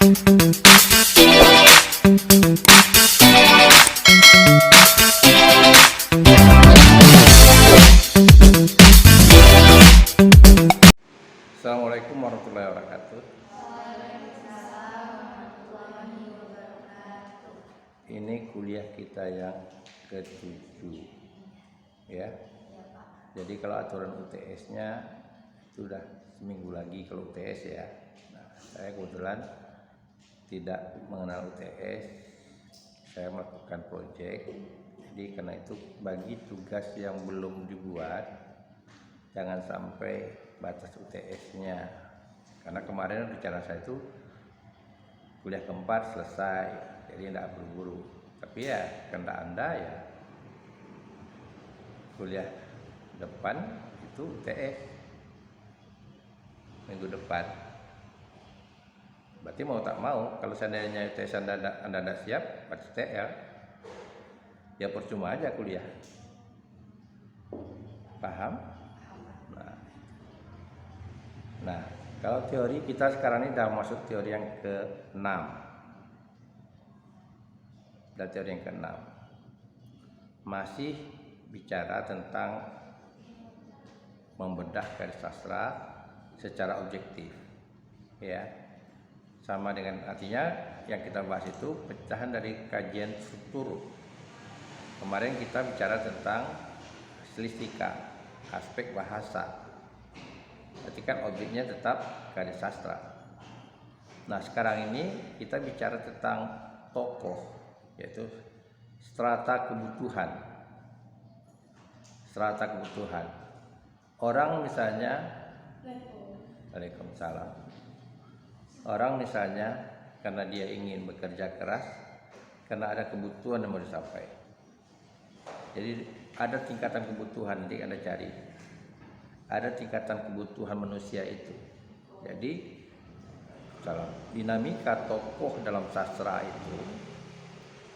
Assalamualaikum warahmatullahi wabarakatuh. Ini kuliah kita yang ke-7 ya. Jadi kalau aturan UTS-nya sudah seminggu lagi kalau UTS ya. Nah, saya kebetulan tidak mengenal UTS. Saya melakukan proyek. Jadi karena itu bagi tugas yang belum dibuat jangan sampai batas UTS-nya. Karena kemarin rencana saya itu kuliah keempat selesai, jadi tidak buru-buru. Tapi ya kehendak Anda ya kuliah depan itu UTS minggu depan. Berarti mau tak mau kalau seandainya UTS Anda tidak siap baca TL, ya percuma aja kuliah. Paham? Nah, kalau teori kita sekarang ini sudah masuk teori yang ke-6. Dan teori yang ke-6 masih bicara tentang membedah garis sastra secara objektif. Ya. Sama dengan artinya yang kita bahas itu pecahan dari kajian struktur. Kemarin kita bicara tentang stilistika, aspek bahasa. Berarti kan objeknya tetap garis sastra. Nah sekarang ini kita bicara tentang tokoh, yaitu strata kebutuhan. Strata kebutuhan. Orang misalnya, Waalaikumsalam. Orang misalnya karena dia ingin bekerja keras, karena ada kebutuhan yang mau dicapai. Jadi ada tingkatan kebutuhan nanti Anda cari. Ada tingkatan kebutuhan manusia itu. Jadi dalam dinamika tokoh dalam sastra itu,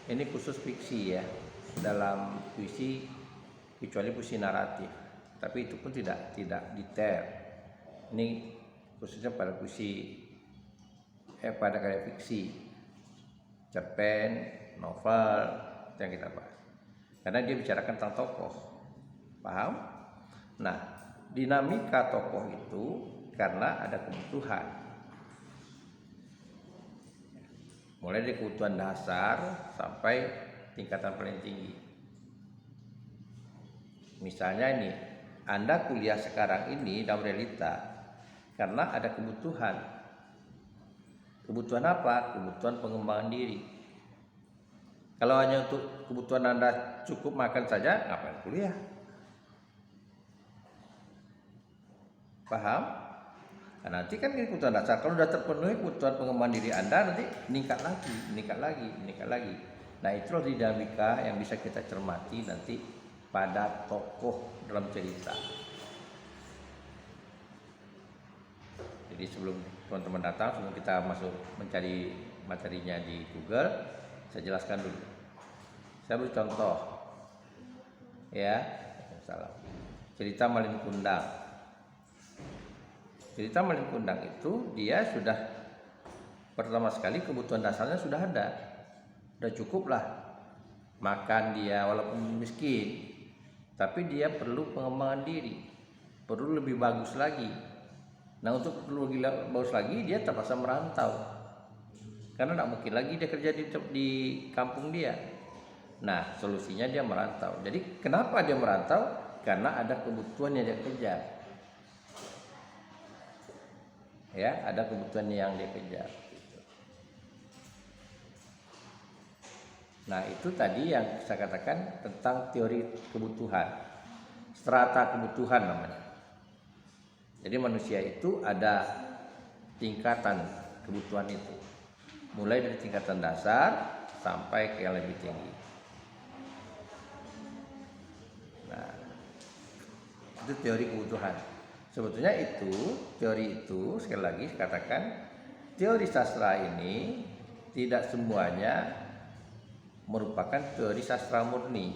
ini khusus fiksi ya, dalam puisi kecuali puisi naratif, tapi itu pun tidak detail. Ini khususnya pada puisi pada karya fiksi, cerpen, novel yang kita bahas. Karena dia bicarakan tentang tokoh. Paham? Nah, dinamika tokoh itu karena ada kebutuhan, mulai dari kebutuhan dasar sampai tingkatan paling tinggi. Misalnya ini, Anda kuliah sekarang ini dalam realita karena ada kebutuhan. Kebutuhan apa? Kebutuhan pengembangan diri. Kalau hanya untuk kebutuhan Anda cukup makan saja, ngapain kuliah? Paham? Nah, nanti kan ini kebutuhan dasar. Kalau sudah terpenuhi kebutuhan pengembangan diri Anda, nanti meningkat lagi. Nah, itulah dinamika yang bisa kita cermati nanti pada tokoh dalam cerita. Jadi sebelum teman-teman datang, sebelum kita masuk mencari materinya di Google, saya jelaskan dulu. Saya beri contoh. Ya, salah. Cerita Malin Kundang. Cerita Malin Kundang itu dia sudah pertama sekali kebutuhan dasarnya sudah ada, sudah cukup lah makan dia walaupun miskin, tapi dia perlu pengembangan diri, perlu lebih bagus lagi. Nah untuk perlu lebih bagus lagi dia terpaksa merantau, karena tidak mungkin lagi dia kerja di kampung dia. Nah solusinya dia merantau. Jadi kenapa dia merantau? Karena ada kebutuhan yang dia kejar. Ya, ada kebutuhan yang dia kejar. Nah, itu tadi yang saya katakan tentang teori kebutuhan. Strata kebutuhan namanya. Jadi manusia itu ada tingkatan kebutuhan itu. Mulai dari tingkatan dasar sampai ke yang lebih tinggi. Nah, itu teori kebutuhan. Sebetulnya teori itu sekali lagi katakan teori sastra ini tidak semuanya merupakan teori sastra murni.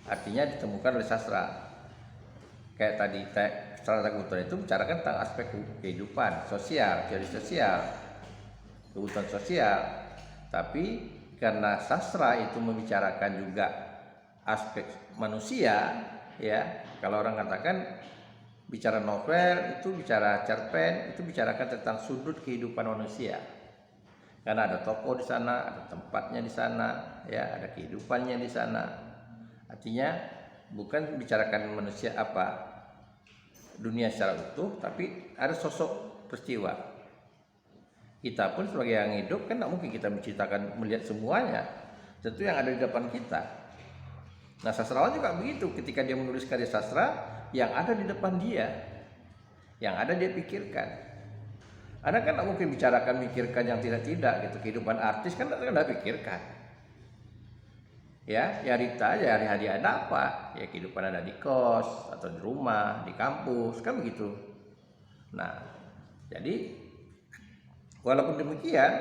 Artinya ditemukan oleh sastra. Kayak tadi strata kebutuhan itu bicarakan tentang aspek kehidupan sosial, teori sosial. kebutuhan sosial. Tapi karena sastra itu membicarakan juga aspek manusia, ya, kalau orang katakan bicara novel itu bicara cerpen, itu bicarakan tentang sudut kehidupan manusia. Karena ada tokoh di sana, ada tempatnya di sana, ya, ada kehidupannya di sana. Artinya bukan bicarakan manusia dunia secara utuh, tapi ada sosok peristiwa. Kita pun sebagai yang hidup kan tidak mungkin kita menceritakan melihat semuanya. Tentu yang ada di depan kita. Nah, sastrawan juga begitu, ketika dia menulis karya sastra, yang ada di depan dia, yang ada dia pikirkan. Anda kan tidak mungkin bicarakan mikirkan yang tidak-tidak gitu. Kehidupan artis kan tidak pikirkan. Ya Rita aja hari-hari ada apa? Ya kehidupan ada di kos atau di rumah, di kampus, kan begitu. Nah, jadi walaupun demikian,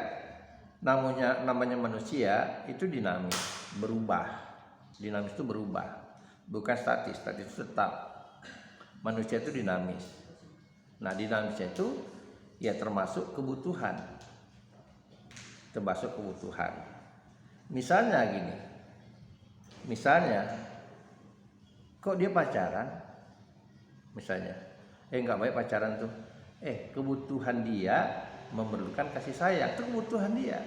namanya manusia itu dinamis, berubah. Dinamis itu berubah, bukan statis. Statis itu tetap. Manusia itu dinamis. Nah, dinamisnya itu ya termasuk kebutuhan. Termasuk kebutuhan. Misalnya gini. Misalnya, kok dia pacaran? Misalnya, nggak baik pacaran tuh. Kebutuhan dia memerlukan kasih sayang, itu kebutuhan dia.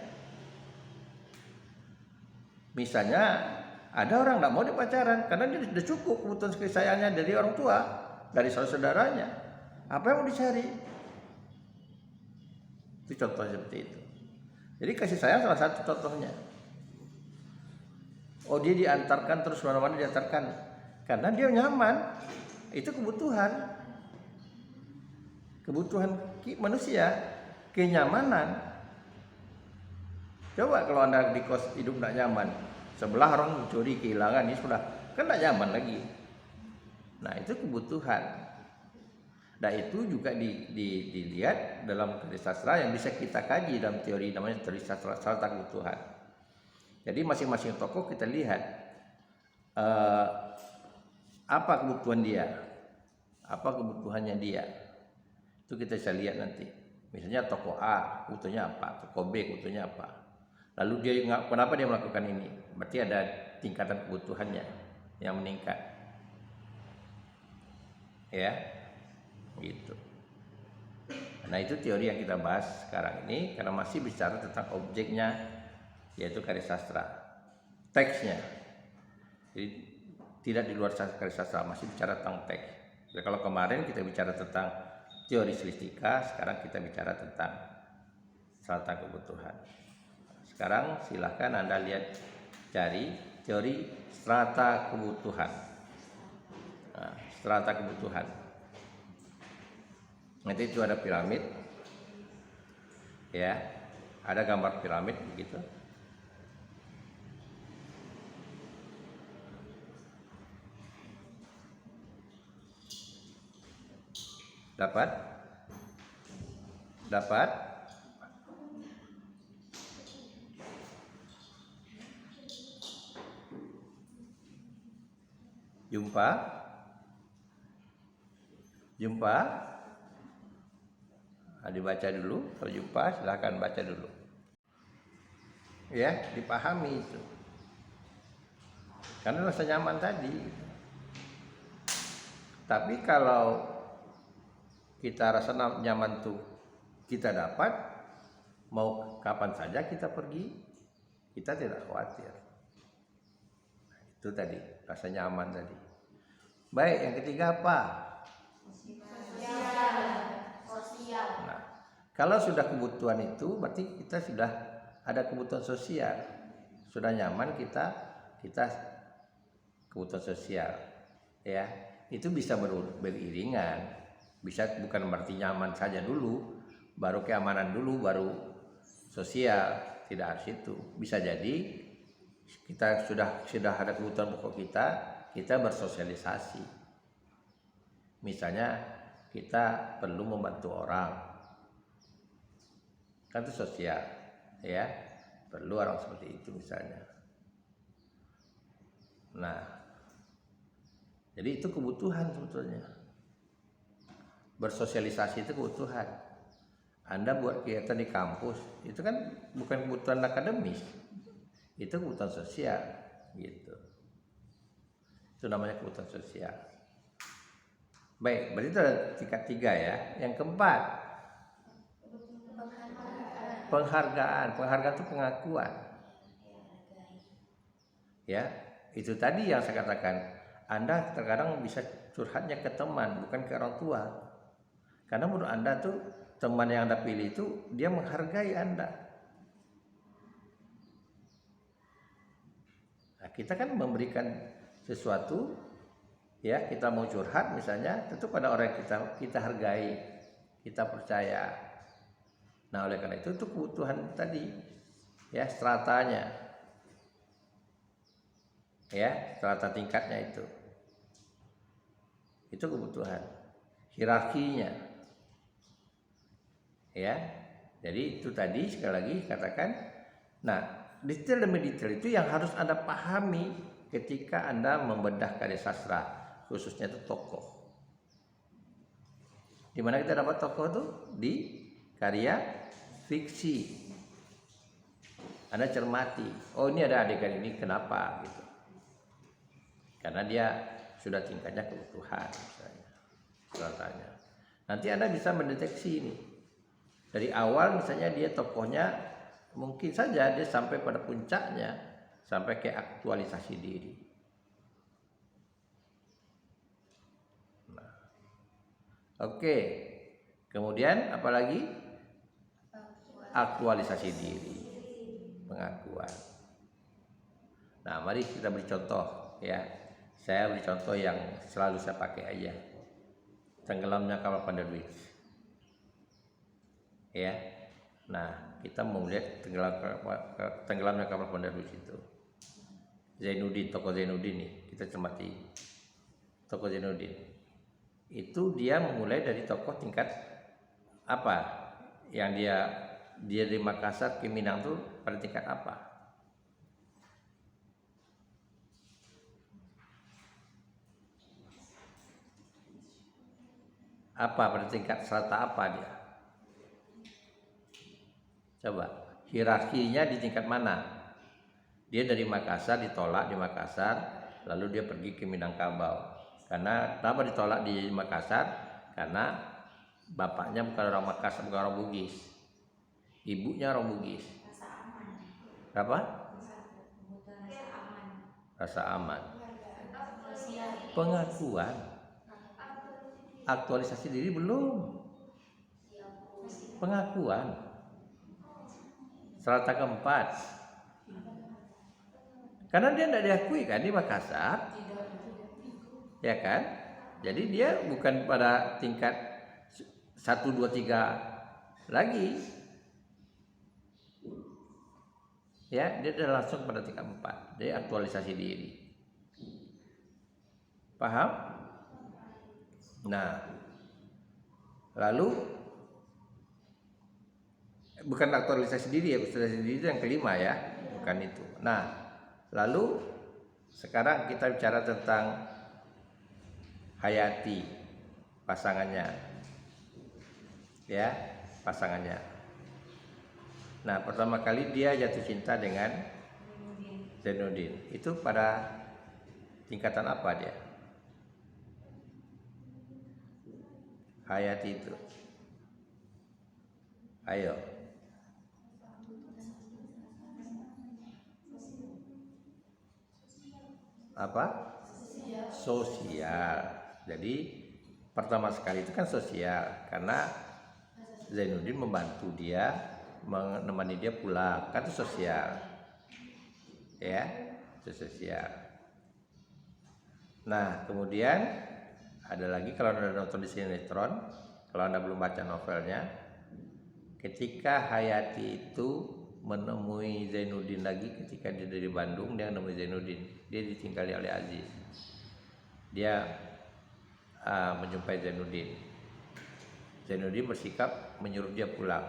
Misalnya, ada orang nggak mau dia pacaran karena dia sudah cukup kebutuhan kasih sayangnya dari orang tua, dari saudara-saudaranya. Apa yang mau dicari? Itu contoh seperti itu. Jadi kasih sayang salah satu contohnya. Oh, dia diantarkan terus mana-mana diantarkan karena dia nyaman. Itu kebutuhan manusia, kenyamanan. Coba kalau Anda di kos hidup tidak nyaman, sebelah orang mencuri, kehilangan, ini sudah kan tidak nyaman lagi. Nah, itu kebutuhan. Dan itu juga dilihat dalam karya sastra yang bisa kita kaji dalam teori namanya teori sastra kebutuhan. Jadi masing-masing tokoh kita lihat apa kebutuhan dia, apa kebutuhannya dia. Itu kita bisa lihat nanti. Misalnya tokoh A kebutuhannya apa, tokoh B kebutuhannya apa. Lalu kenapa dia melakukan ini? Berarti ada tingkatan kebutuhannya yang meningkat. Ya, gitu. Nah, itu teori yang kita bahas sekarang ini karena masih bicara tentang objeknya, yaitu karya sastra, teksnya. Jadi tidak di luar karya sastra, masih bicara tentang teks. Jadi, kalau kemarin kita bicara tentang teori stilistika, sekarang kita bicara tentang strata kebutuhan. Sekarang silahkan Anda lihat, cari teori strata kebutuhan. Nah, strata kebutuhan. Nanti itu ada piramid, ya, ada gambar piramid begitu. Dapat? Jumpa? Dibaca dulu. Kalau jumpa silahkan baca dulu. Ya, dipahami itu. Karena rasa nyaman tadi. Tapi kalau kita rasa nyaman tuh kita dapat, mau kapan saja kita pergi, kita tidak khawatir. Itu tadi, rasa nyaman tadi. Baik, yang ketiga apa? Sosial. Nah, kalau sudah kebutuhan itu berarti kita sudah ada kebutuhan sosial. Sudah nyaman kita kebutuhan sosial. Ya, itu bisa beriringan. Bisa bukan berarti nyaman saja dulu, baru keamanan dulu, baru sosial. Tidak harus itu. Bisa jadi kita sudah ada kebutuhan pokok kita bersosialisasi. Misalnya kita perlu membantu orang, kan itu sosial, ya, perlu orang seperti itu misalnya. Nah, jadi itu kebutuhan sebetulnya. Bersosialisasi itu kebutuhan. Anda buat kegiatan di kampus, itu kan bukan kebutuhan akademis, itu kebutuhan sosial, gitu. Itu namanya kebutuhan sosial. Baik, berarti itu ada tingkat 3 ya. Yang keempat, penghargaan. Penghargaan itu pengakuan. Ya, itu tadi yang saya katakan. Anda terkadang bisa curhatnya ke teman, bukan ke orang tua. Karena menurut Anda tuh teman yang Anda pilih itu dia menghargai Anda. Nah, kita kan memberikan sesuatu, ya, kita mau curhat misalnya, tentu pada orang yang kita hargai, kita percaya. Nah, oleh karena itu kebutuhan tadi, ya, stratanya, ya, strata tingkatnya itu kebutuhan, hierarkinya, ya. Jadi itu tadi sekali lagi katakan. Nah, detail demi detail itu yang harus Anda pahami ketika Anda membedah karya sastra, khususnya itu tokoh. Di mana kita dapat tokoh itu? Di karya fiksi. Anda cermati, oh ini ada adegan ini, kenapa gitu. Karena dia sudah tingkatnya kebutuhan misalnya, stratanya. Nanti Anda bisa mendeteksi ini. Dari awal misalnya dia tokohnya mungkin saja dia sampai pada puncaknya, sampai ke aktualisasi diri. Nah, oke. Kemudian apalagi? Aktualisasi diri, pengakuan. Nah, mari kita beri contoh, ya. Saya beri contoh yang selalu saya pakai aja. Tenggelamnya kapal Pandaruis. Ya. Nah, kita mau lihat tenggelamnya kapal Pandaruis itu. Zainuddin, tokoh Zainuddin nih, kita cermati. Tokoh Zainuddin. Itu dia memulai dari tokoh tingkat apa? Yang dia dari Makassar ke Minang tuh pada tingkat apa? Apa pada tingkat strata apa dia? Coba, hierarkinya di tingkat mana? Dia dari Makassar, ditolak di Makassar, lalu dia pergi ke Minangkabau. Karena kenapa ditolak di Makassar? Karena bapaknya bukan orang Makassar, bukan orang Bugis. Ibunya orang Bugis. Apa? Rasa aman. Pengakuan. Aktualisasi diri belum. Pengakuan. Strata keempat. Karena dia tidak diakui kan di Makassar. Ya kan? Jadi dia bukan pada tingkat 1, 2, 3 lagi. Ya, dia sudah langsung pada tingkat 4. Dia aktualisasi diri. Paham? Nah, lalu bukan aktualisasi diri ya, aktualisasi diri itu yang kelima ya, bukan itu. Nah, lalu sekarang kita bicara tentang Hayati, pasangannya, ya, pasangannya. Nah, pertama kali dia jatuh cinta dengan Zainuddin. Itu pada tingkatan apa dia? Hayati itu. Ayo. Apa? Sosial. Jadi pertama sekali itu kan sosial, karena Zainuddin membantu dia, menemani dia pulang, kan itu sosial. Ya, itu sosial. Nah, kemudian ada lagi, kalau Anda nonton di sinetron, kalau Anda belum baca novelnya, ketika Hayati itu menemui Zainuddin lagi ketika dia dari Bandung, dia menemui Zainuddin, dia ditinggali oleh Aziz. Dia menjumpai Zainuddin. Zainuddin bersikap menyuruh dia pulang.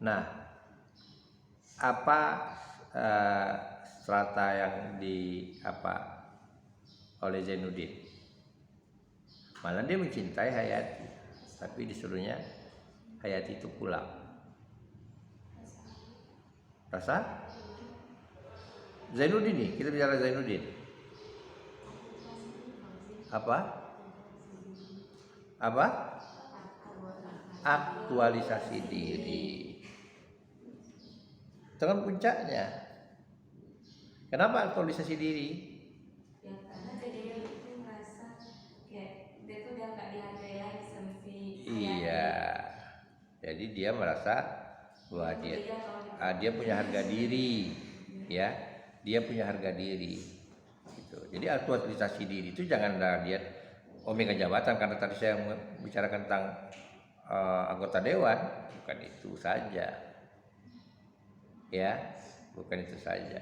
Nah, apa strata yang oleh Zainuddin? Malah dia mencintai Hayati, tapi disuruhnya Hayati itu pulang? Rasa? Zainuddin nih, kita bicara Zainuddin. Apa? Apa? Aktualisasi diri. Itu kan puncaknya. Kenapa aktualisasi diri? Ya karena dia itu merasa kayak dia tuh udah nggak dihargai lagi sama si Iya. Jadi dia merasa bahwa dia punya harga diri, ya. Dia punya harga diri. Gitu. Jadi aktualisasi diri itu jangan lihat omega jabatan, karena tadi saya membicarakan tentang anggota dewan, bukan itu saja. Ya, bukan itu saja.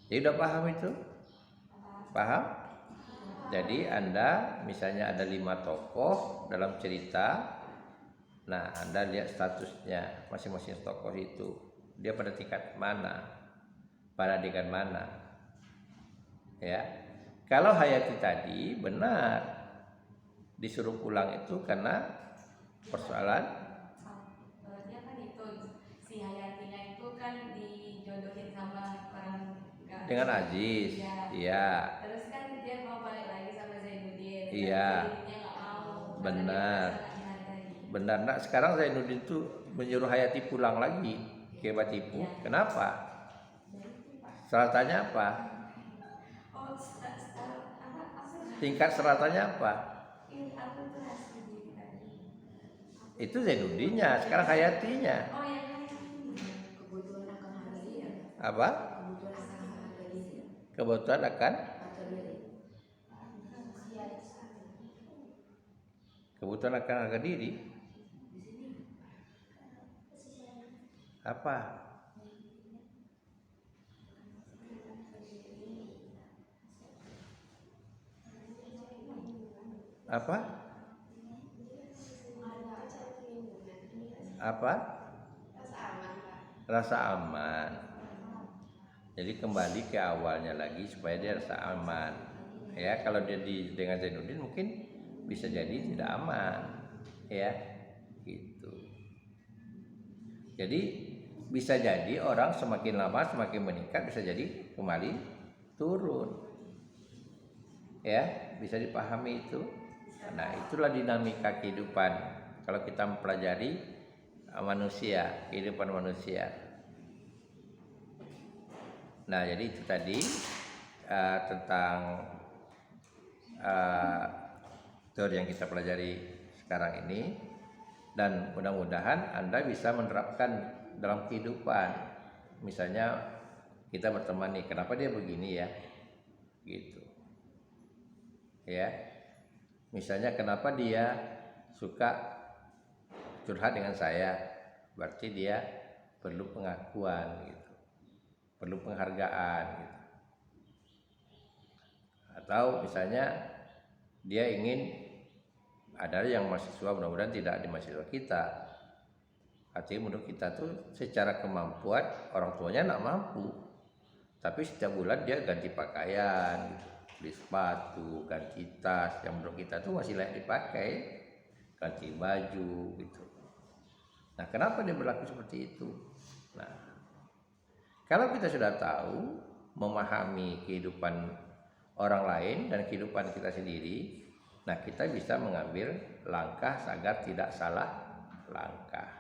Jadi udah paham itu? Paham? Jadi Anda misalnya ada 5 tokoh dalam cerita. Nah, Anda lihat statusnya masing-masing tokoh itu. Dia pada tingkat mana? Pada adegan mana? Ya. Kalau Hayati tadi benar disuruh pulang itu karena persoalan dia kan itu si Hayatinya itu kan dijodohin sama orang dengan Aziz. Iya. Terus kan dia mau balik lagi sama Zainuddin. Iya. Zainuddinnya nggak mau. Benar. Benar. Nah, sekarang Zainuddin itu menyuruh Hayati pulang lagi ke Batipu. Ya. Kenapa? Seratannya apa? Tingkat seratannya apa? Itu Zainuddinnya, sekarang Hayatinya. Apa? Kebutuhan akan harga diri. Apa? Apa? Apa? Rasa aman. Jadi kembali ke awalnya lagi supaya dia rasa aman. Ya, kalau dia dengan Zainuddin mungkin bisa jadi tidak aman. Ya, gitu. Jadi bisa jadi orang semakin lama semakin meningkat, bisa jadi kembali turun. Ya, bisa dipahami itu. Nah, itulah dinamika kehidupan kalau kita mempelajari manusia, kehidupan manusia. Nah, jadi itu tadi tentang teori yang kita pelajari sekarang ini, dan mudah-mudahan Anda bisa menerapkan dalam kehidupan. Misalnya kita berteman nih, kenapa dia begini ya, gitu ya. Misalnya kenapa dia suka curhat dengan saya, berarti dia perlu pengakuan gitu, perlu penghargaan gitu. Atau misalnya dia ingin, ada yang mahasiswa, mudah-mudahan tidak di mahasiswa kita, artinya menurut kita tuh secara kemampuan orang tuanya nggak mampu, tapi setiap bulan dia ganti pakaian gitu, beli sepatu, ganti tas yang menurut kita tuh masih layak dipakai, ganti baju gitu. Nah, kenapa dia berlaku seperti itu? Nah, kalau kita sudah tahu, memahami kehidupan orang lain dan kehidupan kita sendiri, nah kita bisa mengambil langkah agar tidak salah langkah.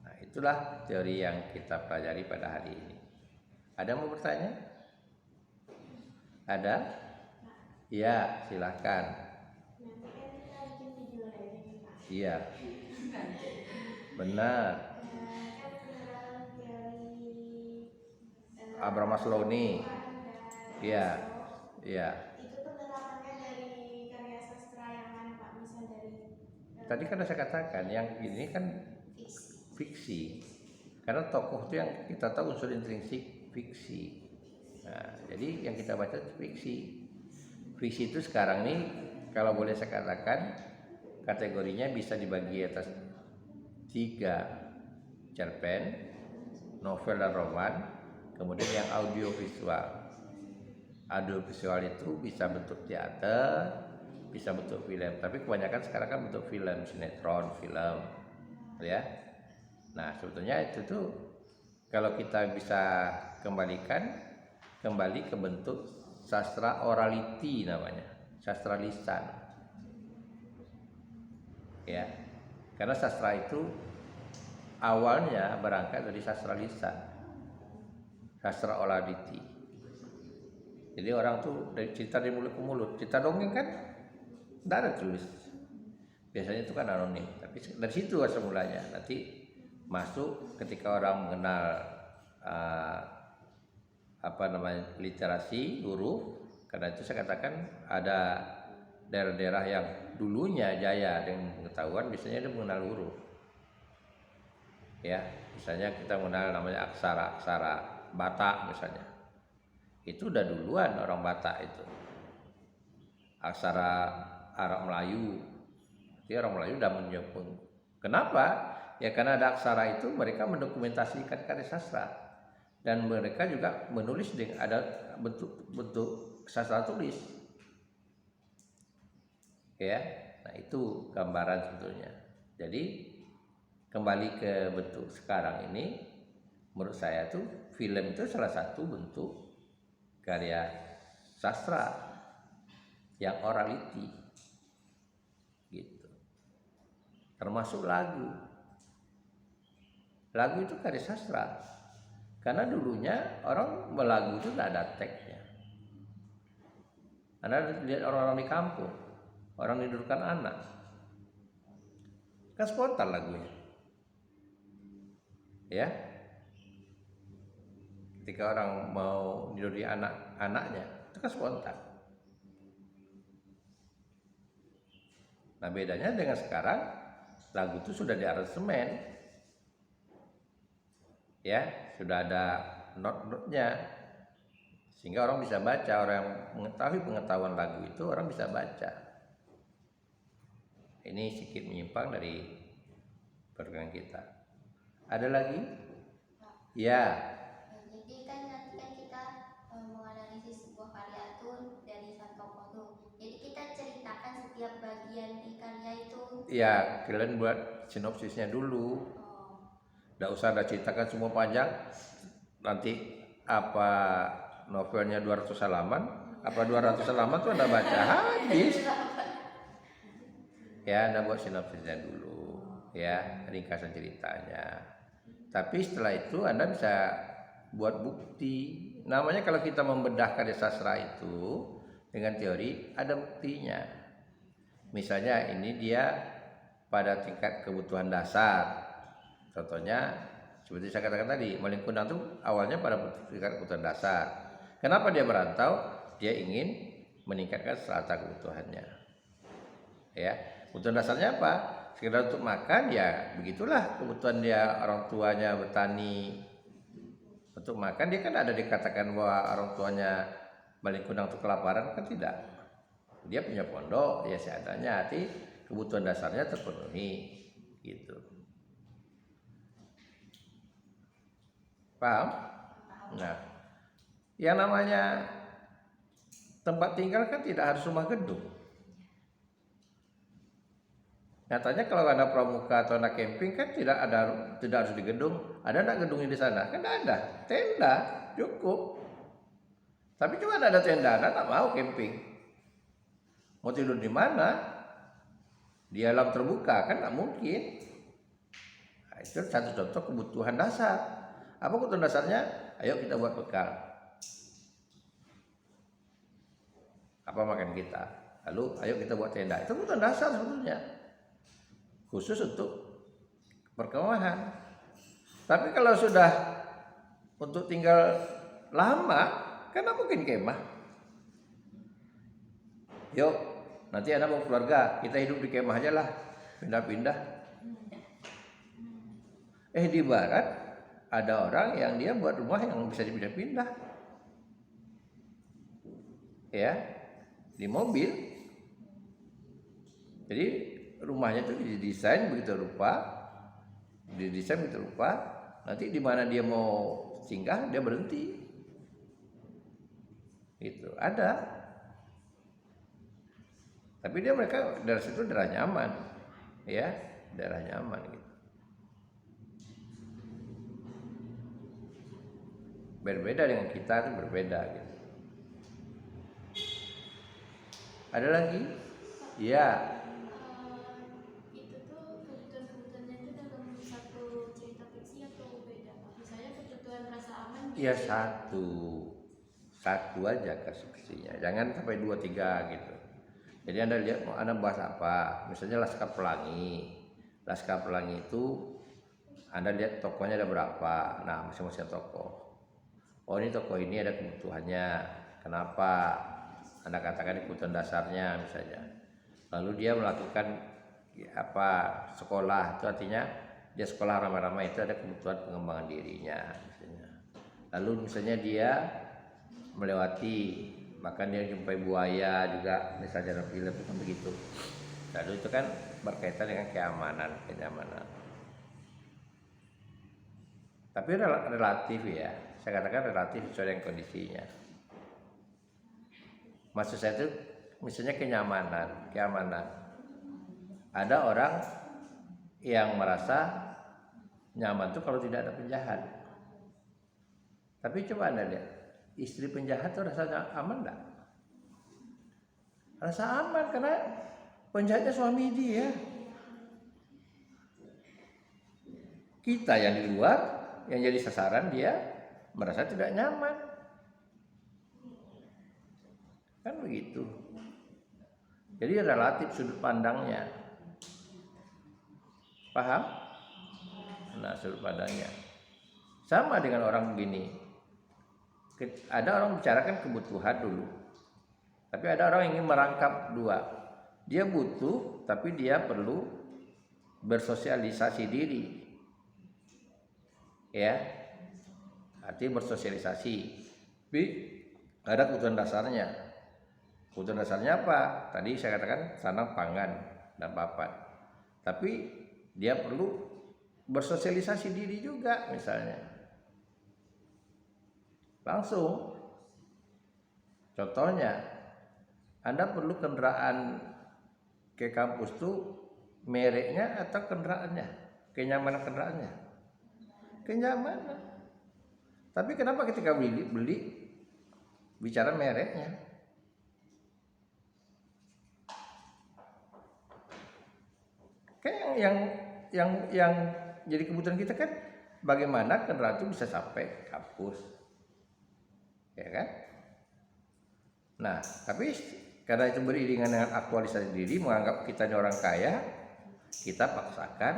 Nah, itulah teori yang kita pelajari pada hari ini. Ada mau bertanya? Ada? Ya, silahkan. Iya. Benar. Abraham Maslow nih. Iya. Iya. Itu penerapannya dari karya sastra yang mana Pak? Misal dari Tadi kan saya katakan yang ini kan fiksi. Karena tokoh itu yang kita tahu unsur intrinsik fiksi. Nah, jadi yang kita baca itu fiksi. Fiksi itu sekarang nih kalau boleh saya katakan kategorinya bisa dibagi atas 3: cerpen, novel dan roman, kemudian yang audiovisual. Audiovisual itu bisa bentuk teater, bisa bentuk film, tapi kebanyakan sekarang kan bentuk film, sinetron, film, ya. Nah, sebetulnya itu tuh kalau kita bisa kembali ke bentuk sastra orality namanya, sastra lisan, ya. Karena sastra itu awalnya berangkat dari sastra lisan, sastra orality. Jadi orang tuh dari cerita dari mulut ke mulut, cerita dongeng kan tidak ada tulis, biasanya itu kan anonim, tapi dari situ asal mulanya. Nanti masuk ketika orang mengenal literasi huruf. Karena itu saya katakan ada daerah-daerah yang dulunya jaya dengan pengetahuan, biasanya dia mengenal huruf, ya. Misalnya kita mengenal namanya aksara Batak misalnya, itu udah duluan orang Batak itu. Aksara Arab Melayu, jadi orang Melayu udah menyebut. Kenapa? Ya karena ada aksara itu mereka mendokumentasikan karya sastra, dan mereka juga menulis dengan ada bentuk sastra tulis, ya. Nah itu gambaran sebetulnya. Jadi kembali ke bentuk sekarang ini, menurut saya tuh film itu salah satu bentuk karya sastra yang orality gitu. Termasuk lagu itu karya sastra, karena dulunya orang melagu itu tidak ada teksnya. Anda lihat orang-orang di kampung, orang tidurkan anak, kan spontan lagunya, ya. Ketika orang mau tidur di anak-anaknya, itu kan spontan. Nah bedanya dengan sekarang, lagu itu sudah diaransemen, ya, sudah ada not-notnya, sehingga orang bisa baca. Orang yang mengetahui pengetahuan lagu itu orang bisa baca. Ini sedikit menyimpang dari perkembangan kita. Ada lagi? Ya. Jadi kan nanti kan kita menganalisis sebuah karya itu dari satu tokoh tuh. Jadi kita ceritakan setiap bagian di karya itu. Ya, kalian buat sinopsisnya dulu. Nggak usah ada ceritakan semua panjang. Nanti apa novelnya 200 halaman? Apa 200 halaman tuh Anda baca habis. Ya, Anda buat sinopsisnya dulu, ya, ringkasan ceritanya. Tapi setelah itu Anda bisa buat bukti. Namanya kalau kita membedah karya sastra itu dengan teori, ada buktinya. Misalnya ini dia pada tingkat kebutuhan dasar. Contohnya seperti saya katakan tadi, Malin Kundang itu awalnya pada tingkat kebutuhan dasar. Kenapa dia merantau? Dia ingin meningkatkan strata kebutuhannya, ya. Kebutuhan dasarnya apa? Sekedar untuk makan, ya begitulah kebutuhan dia. Orang tuanya bertani untuk makan, dia kan ada dikatakan bahwa orang tuanya Malin Kundang itu kelaparan, kan tidak. Dia punya pondok, ya seadanya, hati kebutuhan dasarnya terpenuhi, gitu. Paham? Nah, yang namanya tempat tinggal kan tidak harus rumah gedung. Nyatanya kalau anak pramuka atau anak camping kan tidak harus di gedung. Ada enggak gedungnya di sana? Kan ada, tenda cukup. Tapi cuma ada tenda, Anda tak mau camping. Mau tidur di mana? Di alam terbuka kan nggak mungkin. Nah, itu satu contoh kebutuhan dasar. Apa kebutuhan dasarnya? Ayo kita buat bekal. Apa makan kita? Lalu ayo kita buat tenda. Itu kebutuhan dasar sebetulnya, khusus untuk perkemahan. Tapi kalau sudah untuk tinggal lama, kan nggak mungkin kemah. Yuk, nanti anak mau keluarga, kita hidup di kemah aja lah, pindah-pindah. Di barat ada orang yang dia buat rumah yang bisa dipindah-pindah, ya, di mobil. Jadi rumahnya itu didesain begitu rupa, nanti di mana dia mau singgah dia berhenti. Itu ada. Tapi mereka dari situ daerah nyaman, ya, daerah nyaman gitu. Berbeda dengan kita itu berbeda gitu. Ada lagi? Ya. Itu tuh kebutuhan-kebutuhannya itu dalam satu cerita fiksi atau beda Pak? Misalnya kebutuhan rasa aman. Ya satu aja kasih-kasihnya, jangan sampai 2-3 gitu. Jadi Anda lihat mau Anda bahas apa, misalnya Laskar Pelangi. Laskar Pelangi itu Anda lihat tokohnya ada berapa, nah masing-masing tokoh. Oh ini tokoh ini ada kebutuhannya, kenapa? Anda katakan kebutuhan dasarnya misalnya. Lalu dia melakukan apa sekolah, itu artinya dia sekolah ramai-ramai, itu ada kebutuhan pengembangan dirinya misalnya. Lalu misalnya dia melewati, bahkan dia jumpai buaya juga misalnya dalam film itu kan begitu. Lalu itu kan berkaitan dengan kenyamanan. Tapi relatif ya, saya katakan relatif sesuai dengan kondisinya. Maksud saya itu misalnya keamanan. Ada orang yang merasa nyaman tuh kalau tidak ada penjahat. Tapi coba Anda lihat, istri penjahat tuh rasanya aman enggak? Rasa aman karena penjahatnya suami dia. Kita yang di luar, yang jadi sasaran dia merasa tidak nyaman. Kan begitu. Jadi relatif sudut pandangnya. Paham? Nah, sudut pandangnya. Sama dengan orang begini. Ada orang bicarakan kebutuhan dulu. Tapi ada orang yang ingin merangkap dua. Dia butuh, tapi dia perlu bersosialisasi diri. Ya. Artinya bersosialisasi. Tapi ada kebutuhan dasarnya. Kebutuhan dasarnya apa? Tadi saya katakan sandang, pangan, dan papan. Tapi dia perlu bersosialisasi diri juga misalnya. Langsung. Contohnya, Anda perlu kendaraan ke kampus tuh mereknya atau kendaraannya? Kenyamanan kendaraannya? Kenyamanan. Tapi kenapa ketika beli bicara mereknya? Kan yang jadi kebutuhan kita kan bagaimana kendaraan itu bisa sampai kampus, ya kan? Nah, tapi karena itu beriringan dengan aktualisasi diri, menganggap kita ini orang kaya, kita paksakan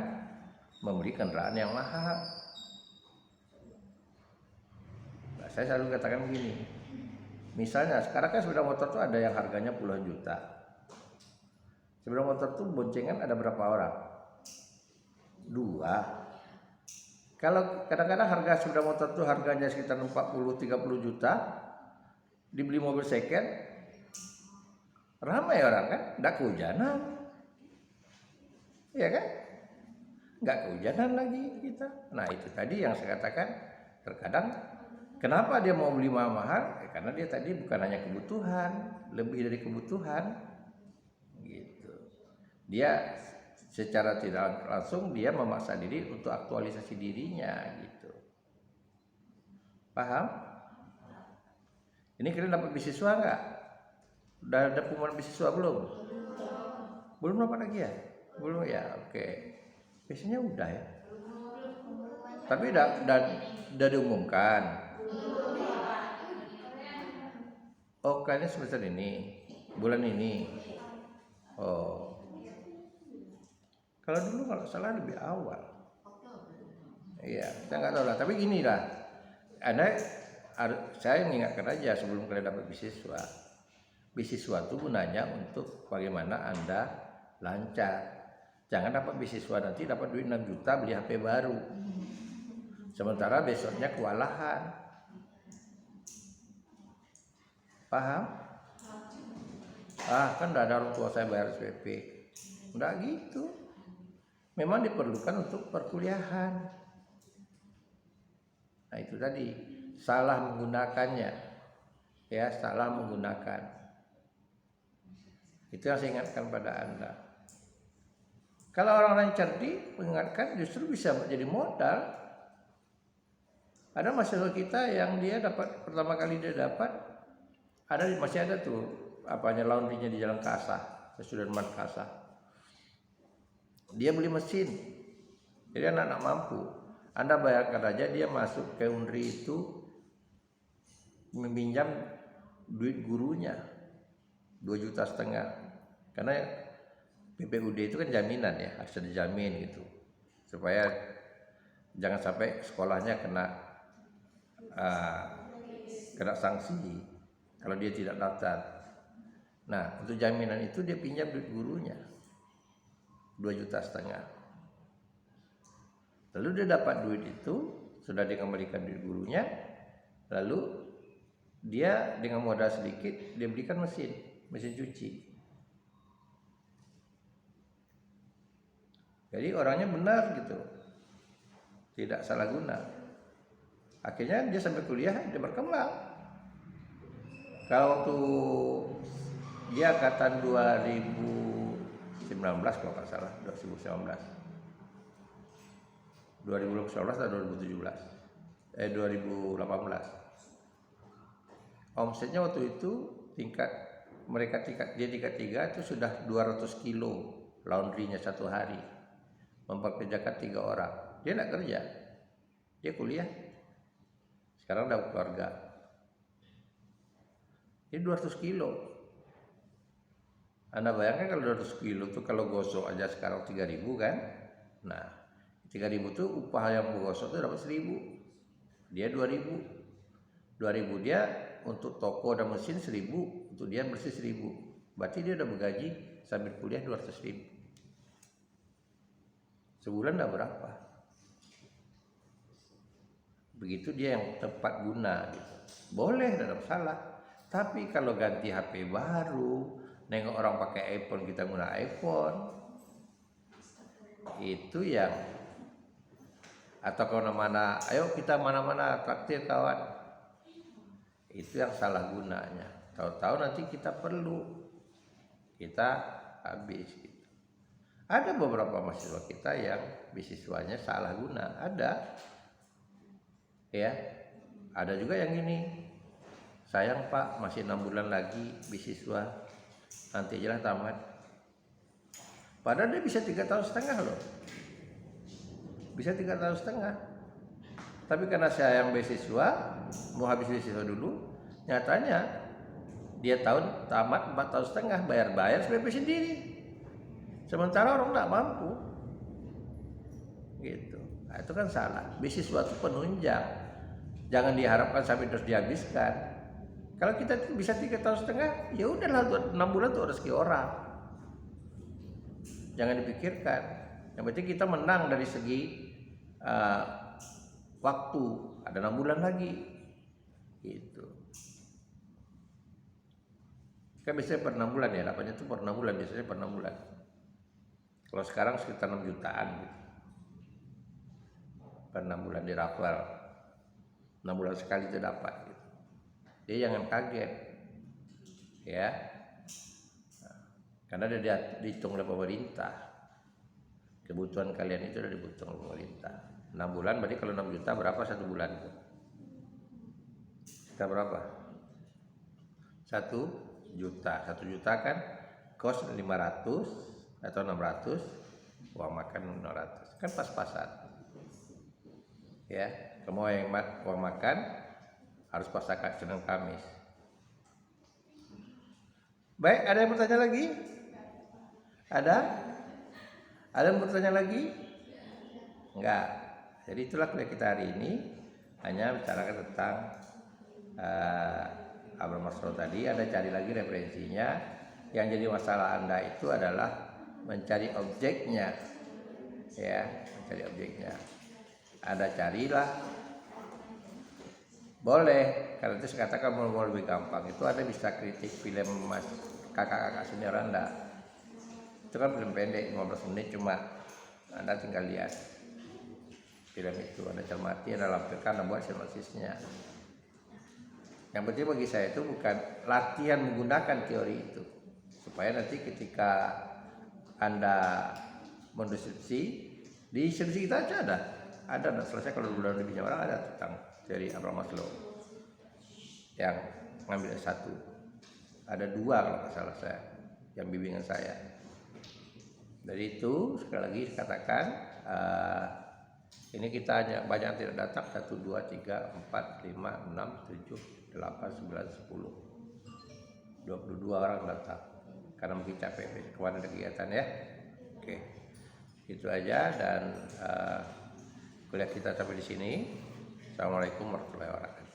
membeli kendaraan yang mahal. Nah, saya selalu katakan begini, misalnya sekarang kan sepeda motor itu ada yang harganya puluhan juta. Sepeda motor itu boncengan ada berapa orang? 2. Kalau kadang-kadang harga sepeda motor itu harganya sekitar 40-30 juta, dibeli mobil second, ramai orang kan, nggak kehujanan, ya kan? Nggak kehujanan lagi kita. Nah itu tadi yang saya katakan, terkadang kenapa dia mau beli mahal? Karena dia tadi bukan hanya kebutuhan, lebih dari kebutuhan, gitu. Dia secara tidak langsung dia memaksa diri untuk aktualisasi dirinya, gitu. Paham? Ini kalian dapat beasiswa nggak? Udah ada pengumuman beasiswa belum? Belum dapat lagi ya? Belum ya, oke. Biasanya udah ya. Tapi udah diumumkan. Oh, kayaknya semester ini, bulan ini. Oh. Kalau dulu kalau salah lebih awal. Iya, saya nggak tahu lah. Tapi gini lah, saya mengingatkan aja sebelum kalian dapat beasiswa. Beasiswa itu gunanya untuk bagaimana Anda lancar. Jangan dapat beasiswa nanti dapat duit 6 juta beli HP baru. Sementara besoknya kewalahan. Paham? Kan udah ada orang tua saya bayar SPP. Enggak gitu. Memang diperlukan untuk perkuliahan. Nah itu tadi, salah menggunakannya. Ya, salah menggunakan. Itu yang saya ingatkan pada Anda. Kalau orang-orang cerdik mengingatkan justru bisa jadi modal. Ada mahasiswa kita yang dia dapat pertama kali dia dapat masih ada tuh laundrynya di Jalan Kasah, Sudirman Kasah. Dia beli mesin, jadi anak-anak mampu. Anda bayarkan aja dia masuk ke Undri itu meminjam duit gurunya 2,5 juta, karena PPUD itu kan jaminan ya, harus dijamin gitu, supaya jangan sampai sekolahnya kena sanksi kalau dia tidak daftar. Nah, untuk jaminan itu dia pinjam duit gurunya 2,5 juta. Lalu dia dapat duit itu, sudah dikembalikan duit gurunya, lalu dia dengan modal sedikit dia belikan mesin cuci. Jadi orangnya benar gitu, tidak salah guna. Akhirnya dia sampai kuliah dia berkembang. Kalau waktu dia angkatan 2019 kalau nggak salah, 2019 atau 2018. Omsetnya waktu itu tingkat 3 itu sudah 200 kilo laundrynya satu hari, mempekerjakan 3 orang. Dia nggak kerja, dia kuliah, sekarang udah keluarga. Ini 200 kilo. Anda bayangkan kalau 200 kilo tuh kalau gosok aja sekarang 3.000 kan. Nah 3.000 tuh upah yang menggosok tuh dapat 1.000. Dia 2.000 dia untuk toko dan mesin 1.000, untuk dia bersih 1.000. Berarti dia udah bergaji sambil kuliah 200.000. Sebulan udah berapa? Begitu dia yang tepat guna gitu. Boleh, tidak salah. Tapi kalau ganti HP baru, nengok orang pakai iPhone, kita guna iPhone, itu yang, atau kemana-mana, ayo kita mana-mana traktir kawan, itu yang salah gunanya. Tahu-tahu nanti kita perlu, kita habis gitu. Ada beberapa mahasiswa kita yang beasiswanya salah guna, ada ya. Ada juga yang ini, sayang Pak, masih 6 bulan lagi beasiswa, nanti aja lah tamat. Padahal dia bisa 3,5 tahun loh, bisa 3,5 tahun. Tapi karena saya yang beasiswa, mau habis beasiswa dulu, nyatanya dia tamat 4,5 tahun, bayar SPP sendiri. Sementara orang tidak mampu, gitu. Nah, itu kan salah. Beasiswa itu penunjang, jangan diharapkan sampai terus dihabiskan. Kalau kita bisa 3,5 tahun, ya udahlah 6 bulan tuh rezeki orang. Jangan dipikirkan. Yang penting kita menang dari segi waktu. Ada 6 bulan lagi, gitu. Kan biasanya per 6 bulan ya, dapatnya itu per 6 bulan, biasanya per 6 bulan. Kalau sekarang sekitar 6 jutaan gitu. Per 6 bulan di Rafael, 6 bulan sekali itu dapat gitu. Dia jangan kaget ya, karena dia dihitung oleh pemerintah. Kebutuhan kalian itu sudah dihitung oleh pemerintah. 6 bulan berarti kalau 6 juta berapa 1 bulan itu? Kita berapa? 1 juta. 1 juta kan kos 500 atau 600, uang makan 600, kan pas-pasan ya. Kamu yang uang makan harus pas Senin Kamis. Baik, ada yang bertanya lagi? Ada yang bertanya lagi? Enggak. Jadi itulah kuliah kita hari ini, hanya bicarakan tentang Abraham Maslow tadi. Ada cari lagi referensinya. Yang jadi masalah Anda itu adalah mencari objeknya, ya, mencari objeknya. Ada carilah, boleh. Karena itu saya katakan mau lebih gampang. Itu Anda bisa kritik film kakak-kakak senior Anda. Itu kan film pendek 15 menit, cuma Anda tinggal lihat film itu, Anda cermati, Anda lampirkan, Anda buat sinopsisnya. Yang penting bagi saya itu bukan latihan menggunakan teori itu, supaya nanti ketika Anda mendiskusi di institusi kita aja ada selesai. Kalau dalam bimbingan orang ada tentang teori Abraham Maslow yang ngambil S1, ada 2 kalau nggak salah saya yang bimbingan saya. Dari itu sekali lagi katakan ini kita hanya banyak yang tidak datang 1, 2, 3, 4, 5, 6, 7, 8, 9, 10, 22 orang datang karena mungkin capek kemarin ada kegiatan ya. Oke, itu aja dan kuliah kita sampai di sini. Assalamualaikum warahmatullahi wabarakatuh.